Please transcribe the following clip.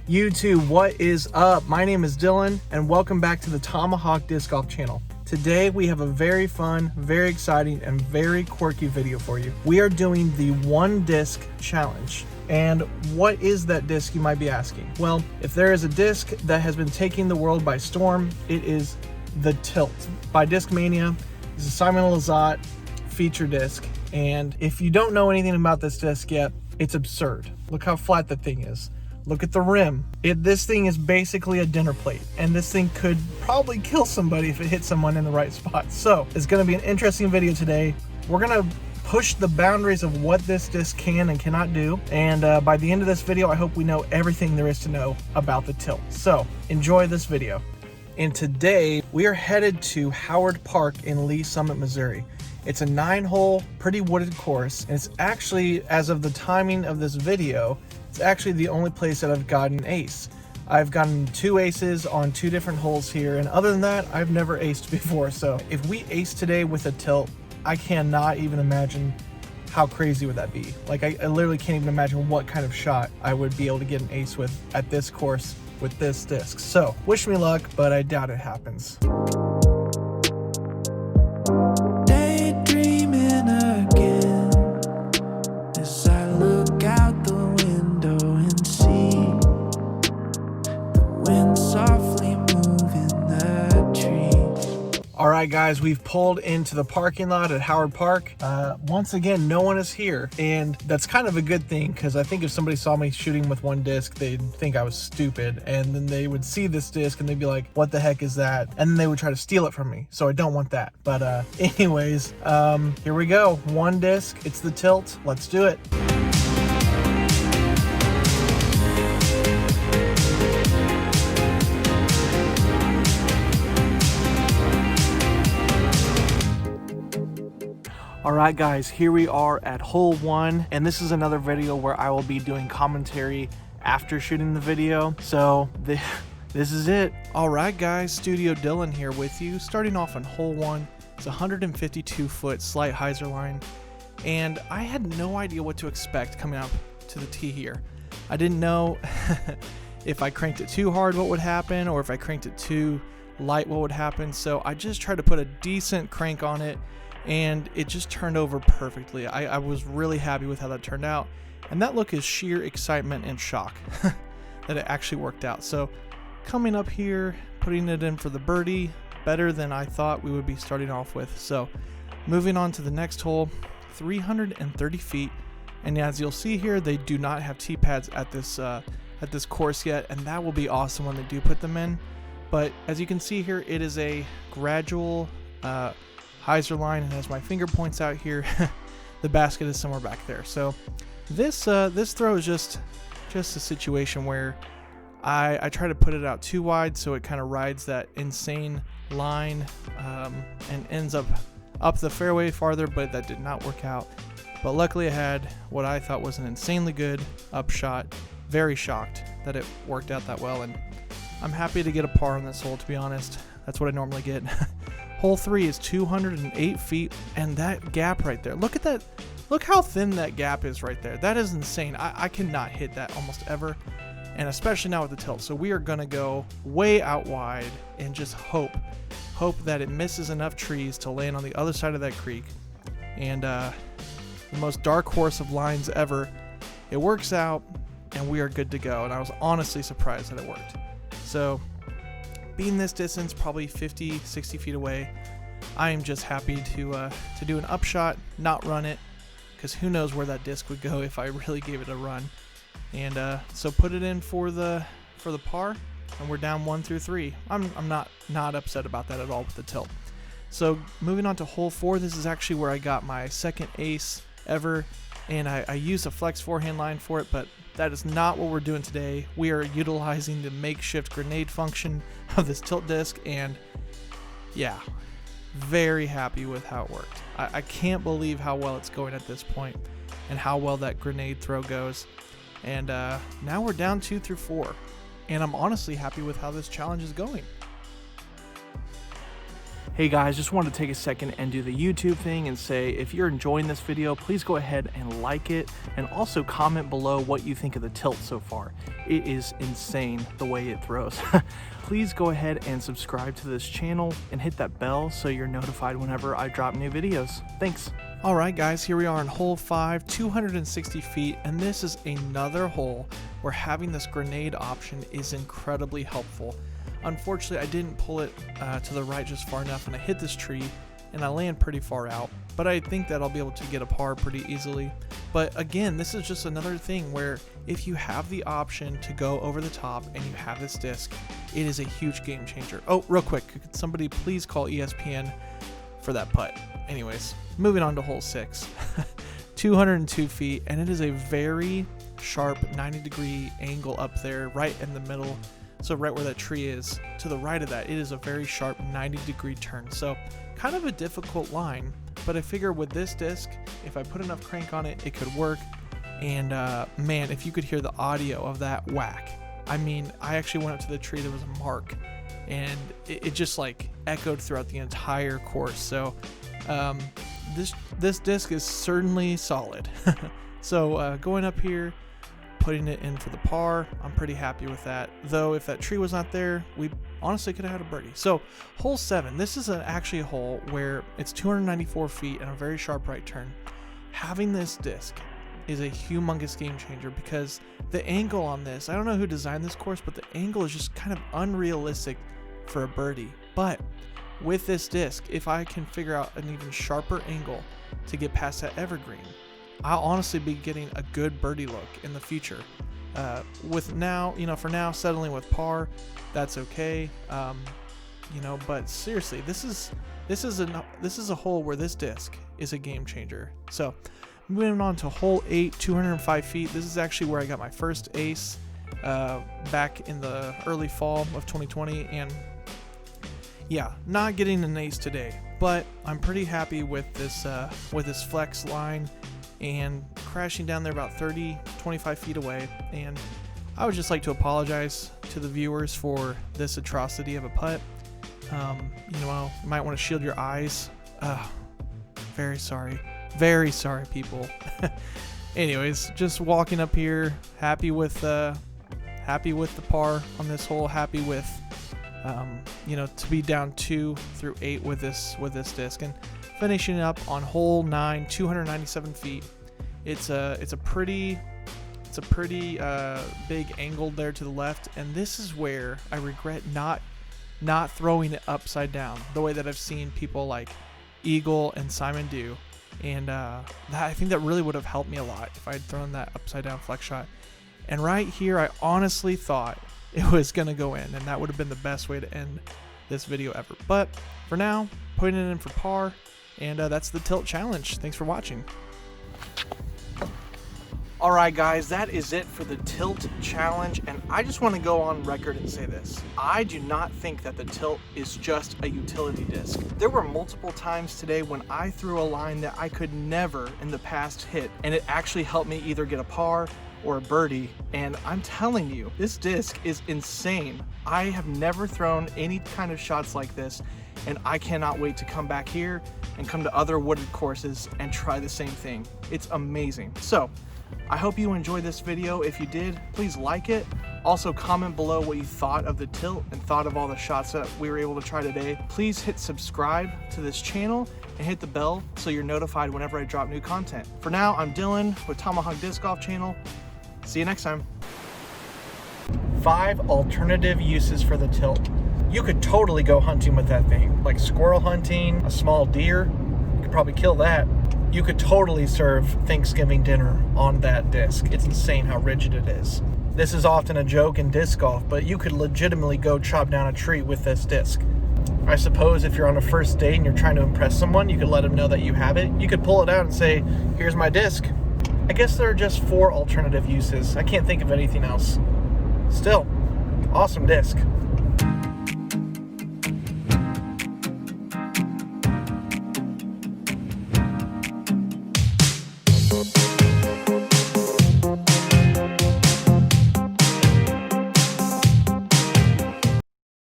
YouTube, what is up? My name is Dylan and welcome back to the Tomahawk Disc Golf channel. Today we have a very fun, very exciting, and very quirky video for you. We are doing the one disc challenge. And what is that disc, you might be asking? Well, if there is a disc that has been taking the world by storm, it is the Tilt by Discmania. It's a Simon Lizotte feature disc. And if you don't know anything about this disc yet, it's absurd. Look how flat the thing is. Look at the rim. This thing is basically a dinner plate, and this thing could probably kill somebody if it hits someone in the right spot. So it's gonna be an interesting video today. We're gonna push the boundaries of what this disc can and cannot do. And by the end of this video, I hope we know everything there is to know about the Tilt. So enjoy this video. And today we are headed to Howard Park in Lee Summit, Missouri. It's a 9-hole, pretty wooded course. And it's actually, as of the timing of this video, it's actually the only place that I've gotten an ace. I've gotten 2 aces on 2 different holes here, and other than that, I've never aced before. So if we ace today with a Tilt, I cannot even imagine how crazy would that be. Like I literally can't even imagine what kind of shot I would be able to get an ace with at this course with this disc. So wish me luck, but I doubt it happens. All right, guys, we've pulled into the parking lot at Howard Park. Once again, no one is here, and that's kind of a good thing, because I think if somebody saw me shooting with one disc, they'd think I was stupid, and then they would see this disc and they'd be like, what the heck is that? And then they would try to steal it from me, so I don't want that. But anyways, here we go. One disc, it's the Tilt. Let's do it. Alright guys, here we are at hole 1, and this is another video where I will be doing commentary after shooting the video, so this is it. Alright guys, Studio Dylan here with you, starting off on hole 1. It's a 152 foot slight hyzer line, and I had no idea what to expect coming up to the tee here. I didn't know if I cranked it too hard what would happen, or if I cranked it too light what would happen, so I just tried to put a decent crank on it, and it just turned over perfectly. I was really happy with how that turned out, and that look is sheer excitement and shock that it actually worked out. So coming up here, putting it in for the birdie, better than I thought we would be starting off with. So moving on to the next hole, 330 feet, and as you'll see here, they do not have tee pads at this course yet, and that will be awesome when they do put them in. But as you can see here, it is a gradual hyzer line, and as my finger points out here, the basket is somewhere back there. So this throw is just a situation where I try to put it out too wide, so it kind of rides that insane line and ends up the fairway farther, but that did not work out. But luckily I had what I thought was an insanely good upshot. Very shocked that it worked out that well, and I'm happy to get a par on this hole, to be honest. That's what I normally get. Hole 3 is 208 feet, and that gap right there, look at that. Look how thin that gap is right there. That is insane. I cannot hit that almost ever, and especially now with the Tilt. So we are gonna go way out wide and just hope that it misses enough trees to land on the other side of that creek. And the most dark horse of lines ever, it works out, and we are good to go. And I was honestly surprised that it worked. So being this distance, probably 50, 60 feet away, I am just happy to do an upshot, not run it, because who knows where that disc would go if I really gave it a run. And so put it in for the par, and we're down 1 through 3. I'm not upset about that at all with the Tilt. So moving on to hole 4, this is actually where I got my second ace ever, and I used a flex forehand line for it, but that is not what we're doing today. We are utilizing the makeshift grenade function of this Tilt disc, and yeah, very happy with how it worked. I can't believe how well it's going at this point and how well that grenade throw goes. And now we're down 2 through 4, and I'm honestly happy with how this challenge is going. Hey guys, just wanted to take a second and do the YouTube thing and say if you're enjoying this video, please go ahead and like it and also comment below what you think of the tilt so far. It is insane the way it throws. Please go ahead and subscribe to this channel and hit that bell so you're notified whenever I drop new videos. Thanks. All right guys, here we are on hole 5, 260 feet, and this is another hole where having this grenade option is incredibly helpful. Unfortunately, I didn't pull it to the right just far enough, and I hit this tree and I land pretty far out, but I think that I'll be able to get a par pretty easily. But again, this is just another thing where if you have the option to go over the top and you have this disc, it is a huge game changer. Oh, real quick, could somebody please call ESPN for that putt? Anyways, moving on to hole 6. 202 feet, and it is a very sharp 90-degree angle up there right in the middle. So right where that tree is, to the right of that, it is a very sharp 90-degree turn. So kind of a difficult line, but I figure with this disc, if I put enough crank on it, it could work. And man, if you could hear the audio of that whack. I mean, I actually went up to the tree, there was a mark, and it just like echoed throughout the entire course. So this disc is certainly solid. So going up here, putting it in for the par, I'm pretty happy with that. Though if that tree was not there, we honestly could have had a birdie. So hole 7, this is actually a hole where it's 294 feet and a very sharp right turn. Having this disc is a humongous game changer because the angle on this, I don't know who designed this course, but the angle is just kind of unrealistic for a birdie. But with this disc, if I can figure out an even sharper angle to get past that evergreen, I'll honestly be getting a good birdie look in the future. With now, for now, settling with par, that's okay. But seriously, this is a hole where this disc is a game changer. So, moving on to hole 8, 205 feet. This is actually where I got my first ace back in the early fall of 2020, and yeah, not getting an ace today, but I'm pretty happy with this flex line and crashing down there about 25 feet away. And I would just like to apologize to the viewers for this atrocity of a putt. You might want to shield your eyes. Very sorry people. Anyways, just walking up here, happy with the par on this hole, happy with to be down 2 through 8 with this disc, and finishing up on hole 9, 297 feet. It's a pretty big angle there to the left, and this is where I regret not throwing it upside down the way that I've seen people like Eagle and Simon do. And I think that really would have helped me a lot if I had thrown that upside down flex shot. And right here, I honestly thought it was gonna go in, and that would have been the best way to end this video ever. But for now, putting it in for par, and that's the tilt challenge. Thanks for watching. All right, guys, that is it for the tilt challenge, and I just want to go on record and say this. I do not think that the tilt is just a utility disc. There were multiple times today when I threw a line that I could never in the past hit, and it actually helped me either get a par or a birdie. And I'm telling you, this disc is insane. I have never thrown any kind of shots like this, and I cannot wait to come back here and come to other wooded courses and try the same thing. It's amazing. So I hope you enjoyed this video. If you did, please like it. Also comment below what you thought of the tilt and thought of all the shots that we were able to try today. Please hit subscribe to this channel and hit the bell so you're notified whenever I drop new content. For now, I'm Dylan with Tomahawk Disc Golf Channel. See you next time. 5 alternative uses for the tilt. You could totally go hunting with that thing, like squirrel hunting, a small deer. You could probably kill that. You could totally serve Thanksgiving dinner on that disc. It's insane how rigid it is. This is often a joke in disc golf, but you could legitimately go chop down a tree with this disc. I suppose if you're on a first date and you're trying to impress someone, you could let them know that you have it. You could pull it out and say, here's my disc. I guess there are just 4 alternative uses. I can't think of anything else. Still, awesome disc.